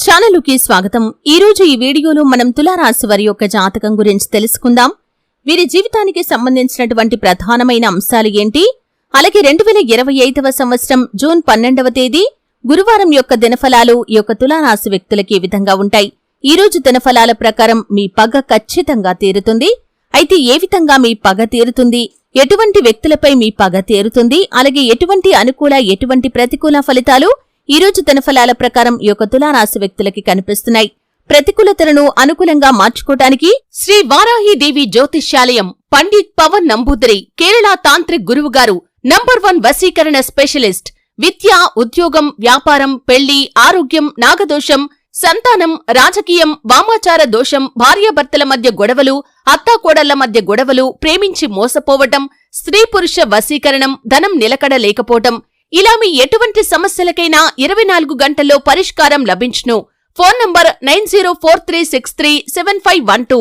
ఛానలుకి స్వాగతం. ఈ రోజు ఈ వీడియోలో మనం తులారాశి వారి యొక్క జాతకం గురించి తెలుసుకుందాం. వీరి జీవితానికి సంబంధించినటువంటి ప్రధానమైన అంశాలు ఏంటి, అలాగే 2025వ సంవత్సరం జూన్ 12వ తేదీ గురువారం యొక్క దినఫలాలు ఈ యొక్క తులారాశి వ్యక్తులకి ఈ విధంగా ఉంటాయి. ఈ రోజు దినఫలాల ప్రకారం మీ పగ ఖచ్చితంగా తీరుతుంది. అయితే ఏ విధంగా మీ పగ తీరుతుంది, ఎటువంటి వ్యక్తులపై మీ పగ తీరుతుంది, అలాగే ఎటువంటి అనుకూల ఎటువంటి ప్రతికూల ఫలితాలు ఈ రోజు దినఫలాల ప్రకారం ఈ యొక్క తులారాశి వ్యక్తులకి కనిపిస్తున్నాయి. ప్రతికూలతలను అనుకూలంగా మార్చుకోవటానికి శ్రీ వారాహిదేవి జ్యోతిష్యాలయం పండిత్ పవన్ నంబూదరి కేరళ తాంత్రిక్ గురువుగారు నంబర్ 1 వశీకరణ స్పెషలిస్ట్. విద్య, ఉద్యోగం, వ్యాపారం, పెళ్లి, ఆరోగ్యం, నాగదోషం, సంతానం, రాజకీయం, వామాచార దోషం, భార్యాభర్తల మధ్య గొడవలు, అత్తాకోడళ్ల మధ్య గొడవలు, ప్రేమించి మోసపోవటం, స్త్రీ పురుష వశీకరణం, ధనం నిలకడ లేకపోవటం, ఇలా మీ ఎటువంటి సమస్యలకైనా 24 గంటల్లో పరిష్కారం లభించును. Phone number 9043637512.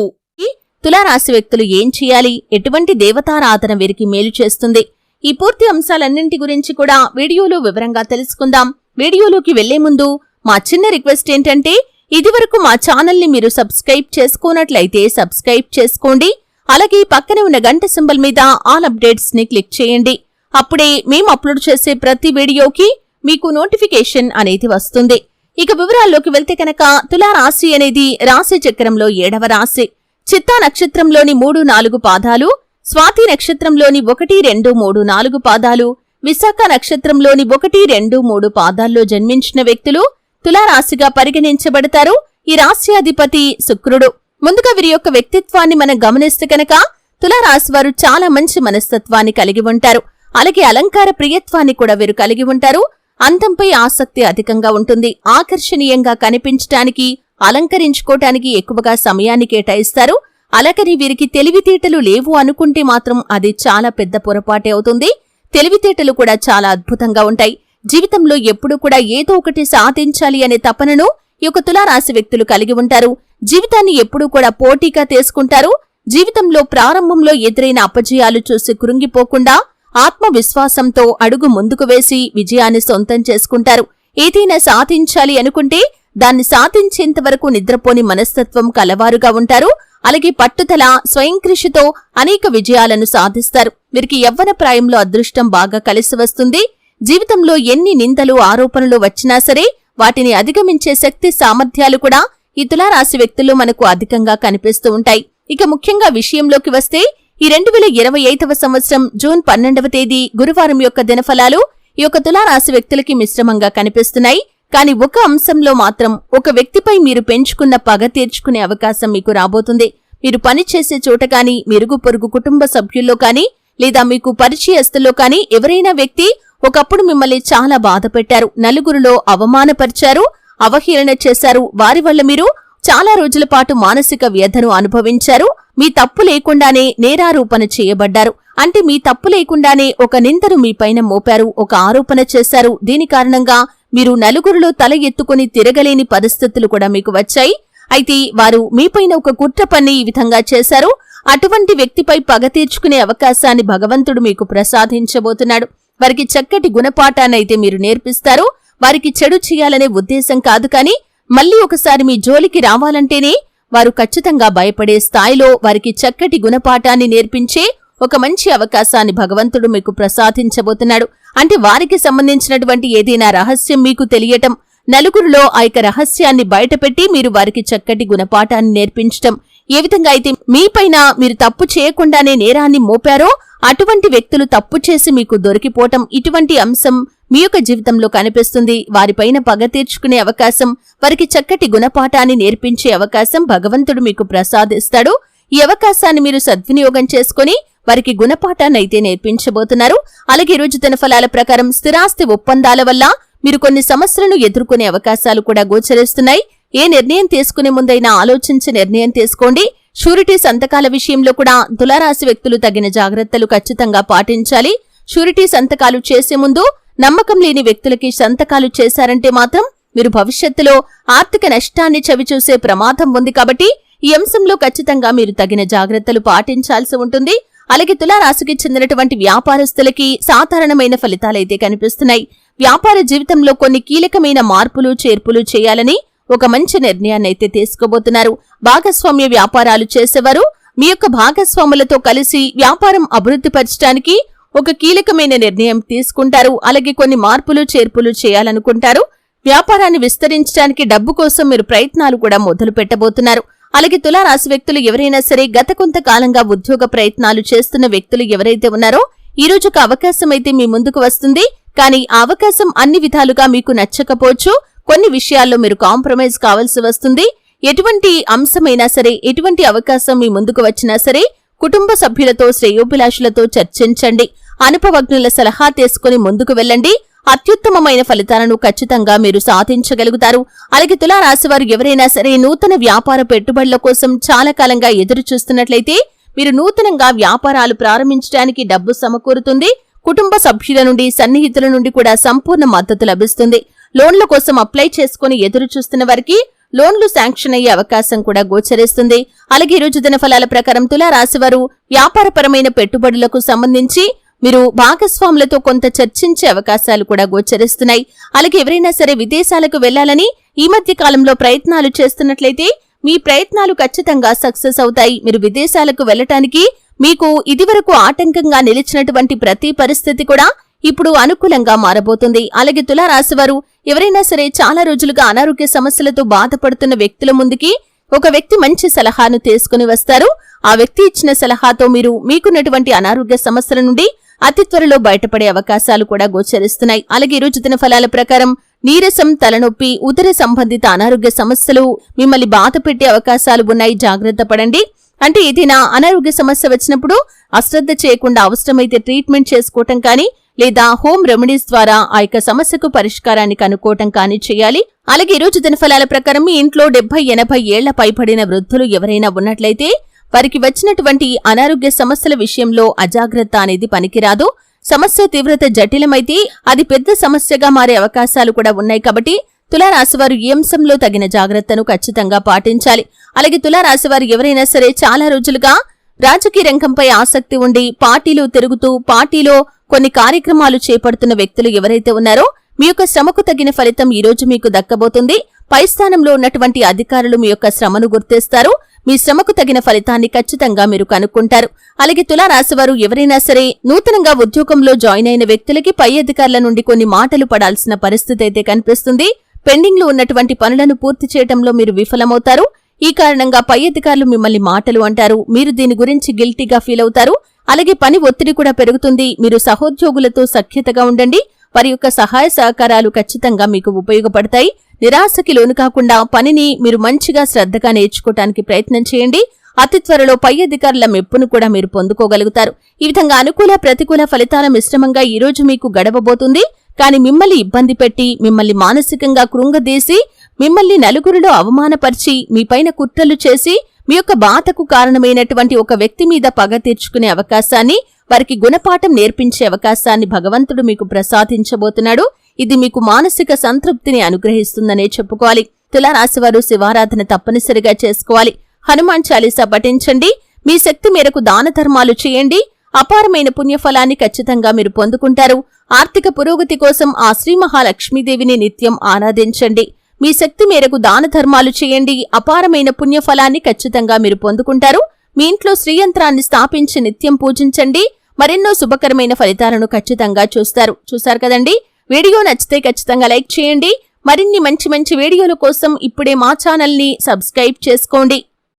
తులారాశి వ్యక్తులు ఏం చేయాలి, ఎటువంటి దేవతారాధన వీరికి మేలు చేస్తుంది, ఈ పూర్తి అంశాలన్నింటి గురించి కూడా వీడియోలో వివరంగా తెలుసుకుందాం. వీడియోలోకి వెళ్లే ముందు మా చిన్న రిక్వెస్ట్ ఏంటంటే, ఇదివరకు మా ఛానల్ని మీరు సబ్స్క్రైబ్ చేసుకోనట్లయితే సబ్స్క్రైబ్ చేసుకోండి. అలాగే పక్కనే ఉన్న గంట సింబల్ మీద ఆల్ అప్డేట్స్ ని క్లిక్ చేయండి. అప్పుడే మేము అప్లోడ్ చేసే ప్రతి వీడియోకి మీకు నోటిఫికేషన్ అనేది వస్తుంది. ఇక వివరాల్లోకి వెళ్తే కనుక, తులారాశి అనేది రాశి చక్రంలో 7వ రాశి. చిత్తా నక్షత్రంలోని 3-4 పాదాలు, స్వాతి నక్షత్రంలోని 1, 2, 3, 4 పాదాలు, విశాఖ నక్షత్రంలోని 1, 2, 3 పాదాల్లో జన్మించిన వ్యక్తులు తులారాశిగా పరిగణించబడతారు. ఈ రాశ్యాధిపతి శుక్రుడు. ముందుగా వీరి యొక్క వ్యక్తిత్వాన్ని మనం గమనిస్తే కనుక, తులారాశి వారు చాలా మంచి మనస్తత్వాన్ని కలిగి ఉంటారు. అలాగే అలంకార ప్రియత్వాన్ని కూడా వీరు కలిగి ఉంటారు. అందంపై ఆసక్తి అధికంగా ఉంటుంది. ఆకర్షణీయంగా కనిపించటానికి, అలంకరించుకోవటానికి ఎక్కువగా సమయాన్ని కేటాయిస్తారు. అలాగని వీరికి తెలివితేటలు లేవు అనుకుంటే మాత్రం అది చాలా పెద్ద పొరపాటే అవుతుంది. తెలివితేటలు కూడా చాలా అద్భుతంగా ఉంటాయి. జీవితంలో ఎప్పుడూ కూడా ఏదో ఒకటి సాధించాలి అనే తపనను ఈ యొక్క తులారాశి వ్యక్తులు కలిగి ఉంటారు. జీవితాన్ని ఎప్పుడూ కూడా పోటీగా తీసుకుంటారు. జీవితంలో ప్రారంభంలో ఎదురైన అపజయాలు చూసి కృంగిపోకుండా ఆత్మవిశ్వాసంతో అడుగు ముందుకు వేసి విజయాన్ని సొంతం చేసుకుంటారు. ఏదైనా సాధించాలి అనుకుంటే దాన్ని సాధించేంత వరకు నిద్రపోని మనస్తత్వం కలవారుగా ఉంటారు. అలాగే పట్టుదల, స్వయం కృషితో అనేక విజయాలను సాధిస్తారు. వీరికి యవ్వన ప్రాయంలో అదృష్టం బాగా కలిసి వస్తుంది. జీవితంలో ఎన్ని నిందలు, ఆరోపణలు వచ్చినా సరే వాటిని అధిగమించే శక్తి, సామర్థ్యాలు కూడా ఈ తులారాశి వ్యక్తుల్లో మనకు అధికంగా కనిపిస్తూ ఉంటాయి. ఇక ముఖ్యంగా విషయంలోకి వస్తే, ఈ 2025వ సంవత్సరం జూన్ 12వ తేదీ గురువారం యొక్క దినఫలాలు ఈ యొక్క తులారాశి వ్యక్తులకి మిశ్రమంగా కనిపిస్తున్నాయి. కానీ ఒక అంశంలో మాత్రం ఒక వ్యక్తిపై మీరు పెంచుకున్న పగ తీర్చుకునే అవకాశం మీకు రాబోతుంది. మీరు పనిచేసే చోట కానీ, మెరుగు పొరుగు కుటుంబ సభ్యుల్లో కానీ, లేదా మీకు పరిచయస్తుల్లో కానీ ఎవరైనా వ్యక్తి ఒకప్పుడు మిమ్మల్ని చాలా బాధ పెట్టారు, నలుగురిలో అవమానపరిచారు, అవహేళన చేశారు. వారి వల్ల మీరు చాలా రోజుల పాటు మానసిక వ్యధను అనుభవించారు. మీ తప్పు లేకుండానే నేరారోపణ చేయబడ్డారు. అంటే మీ తప్పు లేకుండానే ఒక నిందను మీపైన మోపారు, ఒక ఆరోపణ చేశారు. దీని కారణంగా మీరు నలుగురిలో తల ఎత్తుకుని తిరగలేని పరిస్థితులు కూడా మీకు వచ్చాయి. అయితే వారు మీపైన ఒక కుట్ర పన్ని ఈ విధంగా చేశారు. అటువంటి వ్యక్తిపై పగ తీర్చుకునే అవకాశాన్ని భగవంతుడు మీకు ప్రసాదించబోతున్నాడు. వారికి చక్కటి గుణపాఠాన్నైతే మీరు నేర్పిస్తారు. వారికి చెడు చేయాలనే ఉద్దేశం కాదు, కానీ మళ్లీ ఒకసారి మీ జోలికి రావాలంటేనే వారు ఖచ్చితంగా భయపడే స్థాయిలో వారికి చక్కటి గుణపాఠాన్ని నేర్పించే ఒక మంచి అవకాశాన్ని భగవంతుడు మీకు ప్రసాదించబోతున్నాడు. అంటే వారికి సంబంధించినటువంటి ఏదైనా రహస్యం మీకు తెలియటం, నలుగురిలో ఆ యొక్క రహస్యాన్ని బయటపెట్టి మీరు వారికి చక్కటి గుణపాఠాన్ని నేర్పించటం. ఏ విధంగా అయితే మీపైన మీరు తప్పు చేయకుండానే నేరాన్ని మోపారో అటువంటి వ్యక్తులు తప్పు చేసి మీకు దొరికిపోవటం, ఇటువంటి అంశం మీ యొక్క జీవితంలో కనిపిస్తుంది. వారిపైన పగ తీర్చుకునే అవకాశం, వారికి చక్కటి గుణపాఠాన్ని నేర్పించే అవకాశం భగవంతుడు మీకు ప్రసాదిస్తాడు. ఈ అవకాశాన్ని మీరు సద్వినియోగం చేసుకుని వారికి గుణపాఠాన్నైతే నేర్పించబోతున్నారు. అలాగే రోజు దినఫలాల ప్రకారం స్థిరాస్తి ఒప్పందాల వల్ల మీరు కొన్ని సమస్యలను ఎదుర్కొనే అవకాశాలు కూడా గోచరిస్తున్నాయి. ఏ నిర్ణయం తీసుకునే ముందైనా ఆలోచించి నిర్ణయం తీసుకోండి. షూరిటీ సంతకాల విషయంలో కూడా తులారాశి వ్యక్తులు తగిన జాగ్రత్తలు ఖచ్చితంగా పాటించాలి. షూరిటీ సంతకాలు చేసే ముందు నమ్మకం లేని వ్యక్తులకి సంతకాలు చేశారంటే మాత్రం మీరు భవిష్యత్తులో ఆర్థిక నష్టాన్ని చవిచూసే ప్రమాదం ఉంది. కాబట్టి ఈ అంశంలో ఖచ్చితంగా మీరు తగిన జాగ్రత్తలు పాటించాల్సి ఉంటుంది. అలాగే తులారాశికి చెందినటువంటి వ్యాపారస్తులకి సాధారణమైన ఫలితాలైతే కనిపిస్తున్నాయి. వ్యాపార జీవితంలో కొన్ని కీలకమైన మార్పులు చేర్పులు చేయాలని ఒక మంచి నిర్ణయాన్ని అయితే తీసుకోబోతున్నారు. భాగస్వామ్య వ్యాపారాలు చేసేవారు మీ యొక్క భాగస్వాములతో కలిసి వ్యాపారం అభివృద్ధి పరచడానికి ఒక కీలకమైన నిర్ణయం తీసుకుంటారు. అలాగే కొన్ని మార్పులు చేర్పులు చేయాలనుకుంటారు. వ్యాపారాన్ని విస్తరించడానికి డబ్బు కోసం మీరు ప్రయత్నాలు కూడా మొదలు పెట్టబోతున్నారు. అలాగే తులారాశి వ్యక్తులు ఎవరైనా సరే గత కొంతకాలంగా ఉద్యోగ ప్రయత్నాలు చేస్తున్న వ్యక్తులు ఎవరైతే ఉన్నారో ఈ రోజు ఒక అవకాశం అయితే మీ ముందుకు వస్తుంది. కానీ ఆ అవకాశం అన్ని విధాలుగా మీకు నచ్చకపోవచ్చు. కొన్ని విషయాల్లో మీరు కాంప్రమైజ్ కావాల్సి వస్తుంది. ఎటువంటి అంశమైనా సరే, ఎటువంటి అవకాశం మీ ముందుకు వచ్చినా సరే కుటుంబ సభ్యులతో, శ్రేయోభిలాషులతో చర్చించండి. అనుభవజ్ఞుల సలహా తీసుకుని ముందుకు వెళ్ళండి. అత్యుత్తమమైన ఫలితాలను ఖచ్చితంగా మీరు సాధించగలుగుతారు. అలాగే తులారాశివారు ఎవరైనా సరే నూతన వ్యాపార పెట్టుబడుల కోసం చాలా కాలంగా ఎదురు చూస్తున్నట్లయితే మీరు నూతనంగా వ్యాపారాలు ప్రారంభించడానికి డబ్బు సమకూరుతుంది. కుటుంబ సభ్యుల నుండి, సన్నిహితుల నుండి కూడా సంపూర్ణ మద్దతు లభిస్తుంది. లోన్ల కోసం అప్లై చేసుకుని ఎదురు చూస్తున్న వారికి లోన్లు శాంక్షన్ అయ్యే అవకాశం కూడా గోచరిస్తుంది. అలాగే ఈ రోజు దినఫలాల ప్రకారం తులారాశివారు వ్యాపారపరమైన పెట్టుబడులకు సంబంధించి మీరు భాగస్వాములతో కొంత చర్చించే అవకాశాలు కూడా గోచరిస్తున్నాయి. అలాగే ఎవరైనా సరే విదేశాలకు వెళ్లాలని ఈ మధ్య కాలంలో ప్రయత్నాలు చేస్తున్నట్లయితే మీ ప్రయత్నాలు ఖచ్చితంగా సక్సెస్ అవుతాయి. మీరు విదేశాలకు వెళ్లటానికి మీకు ఇదివరకు ఆటంకంగా నిలిచినటువంటి ప్రతి పరిస్థితి కూడా ఇప్పుడు అనుకూలంగా మారబోతుంది. అలాగే తులారాశివారు ఎవరైనా సరే చాలా రోజులుగా అనారోగ్య సమస్యలతో బాధపడుతున్న వ్యక్తుల ముందుకి ఒక వ్యక్తి మంచి సలహాను తీసుకుని వస్తారు. ఆ వ్యక్తి ఇచ్చిన సలహాతో మీరు మీకున్నటువంటి అనారోగ్య సమస్యల నుండి అతి త్వరలో బయటపడే అవకాశాలు కూడా గోచరిస్తున్నాయి. అలాగే ఈ రోజు దినఫలాల ప్రకారం నీరసం, తలనొప్పి, ఉదర సంబంధిత అనారోగ్య సమస్యలు మిమ్మల్ని బాధ పెట్టే అవకాశాలు ఉన్నాయి. జాగ్రత్త పడండి. అంటే ఏదైనా అనారోగ్య సమస్య వచ్చినప్పుడు అశ్రద్ధ చేయకుండా అవసరమైతే ట్రీట్మెంట్ చేసుకోవటం కానీ లేదా హోమ్ రెమెడీస్ ద్వారా ఆ యొక్క సమస్యకు పరిష్కారాన్ని కనుక్కోవటం కానీ చేయాలి. అలాగే ఈ రోజు దినఫలాల ప్రకారం మీ ఇంట్లో 70-80 ఏళ్ల పైబడిన వృద్ధులు ఎవరైనా ఉన్నట్లయితే వారికి వచ్చినటువంటి అనారోగ్య సమస్యల విషయంలో అజాగ్రత్త అనేది పనికిరాదు. సమస్య తీవ్రత జటిలమైతే అది పెద్ద సమస్యగా మారే అవకాశాలు కూడా ఉన్నాయి. కాబట్టి తులారాశివారు ఈ అంశంలో తగిన జాగ్రత్తను ఖచ్చితంగా పాటించాలి. అలాగే తులారాశివారు ఎవరైనా సరే చాలా రోజులుగా రాజకీయ రంగంపై ఆసక్తి ఉండి పార్టీలు తిరుగుతూ పార్టీలో కొన్ని కార్యక్రమాలు చేపడుతున్న వ్యక్తులు ఎవరైతే ఉన్నారో మీ యొక్క శ్రమకు తగిన ఫలితం ఈ రోజు మీకు దక్కబోతుంది. పై స్థానంలో ఉన్నటువంటి అధికారులు మీ యొక్క శ్రమను గుర్తిస్తారు. మీ శ్రమకు తగిన ఫలితాన్ని ఖచ్చితంగా మీరు కనుక్కుంటారు. అలాగే తులారాశివారు ఎవరైనా సరే నూతనంగా ఉద్యోగంలో జాయిన్ అయిన వ్యక్తులకి పై అధికారుల నుండి కొన్ని మాటలు పడాల్సిన పరిస్థితి అయితే కనిపిస్తుంది. పెండింగ్ లో ఉన్నటువంటి పనులను పూర్తి చేయడంలో మీరు విఫలమవుతారు. ఈ కారణంగా పై అధికారులు మిమ్మల్ని మాటలు అంటారు. మీరు దీని గురించి గిల్టీగా ఫీల్ అవుతారు. అలాగే పని ఒత్తిడి కూడా పెరుగుతుంది. మీరు సహోద్యోగులతో సఖ్యతగా ఉండండి. వారి యొక్క సహాయ సహకారాలు ఖచ్చితంగా మీకు ఉపయోగపడతాయి. నిరాశకి లోను కాకుండా పనిని మీరు మంచిగా శ్రద్ధగా నేర్చుకోవటానికి ప్రయత్నం చేయండి. అతి త్వరలో పై అధికారుల మెప్పును కూడా మీరు పొందుకోగలుగుతారు. ఈ విధంగా అనుకూల ప్రతికూల ఫలితాల మిశ్రమంగా ఈ రోజు మీకు గడవబోతుంది. కానీ మిమ్మల్ని ఇబ్బంది పెట్టి, మిమ్మల్ని మానసికంగా కృంగదీసి, మిమ్మల్ని నలుగురిలో అవమానపరిచి, మీపైన కుట్రలు చేసి, మీ యొక్క బాధకు కారణమైనటువంటి ఒక వ్యక్తి మీద పగ తీర్చుకునే అవకాశాన్ని, వారికి గుణపాఠం నేర్పించే అవకాశాన్ని భగవంతుడు మీకు ప్రసాదించబోతున్నాడు. ఇది మీకు మానసిక సంతృప్తిని అనుగ్రహిస్తుందనే చెప్పుకోవాలి. తులారాశివారు శివారాధన తప్పనిసరిగా చేసుకోవాలి. హనుమాన్ చాలీసా పఠించండి. మీ శక్తి మేరకు దాన ధర్మాలు చేయండి. అపారమైన పుణ్యఫలాన్ని ఖచ్చితంగా మీరు పొందుకుంటారు. ఆర్థిక పురోగతి కోసం ఆ శ్రీ మహాలక్ష్మీదేవిని నిత్యం ఆరాధించండి. మీ శక్తి మేరకు దాన ధర్మాలు చేయండి. అపారమైన పుణ్యఫలాన్ని ఖచ్చితంగా మీరు పొందుకుంటారు. మీ ఇంట్లో శ్రీయంత్రాన్ని స్థాపించి నిత్యం పూజించండి. మరెన్నో శుభకరమైన ఫలితాలను ఖచ్చితంగా చూస్తారు కదండి. వీడియో నచ్చితే ఖచ్చితంగా లైక్ చేయండి. మరిన్ని మంచి వీడియోల కోసం ఇప్పుడే మా ఛానల్ని సబ్స్క్రైబ్ చేసుకోండి.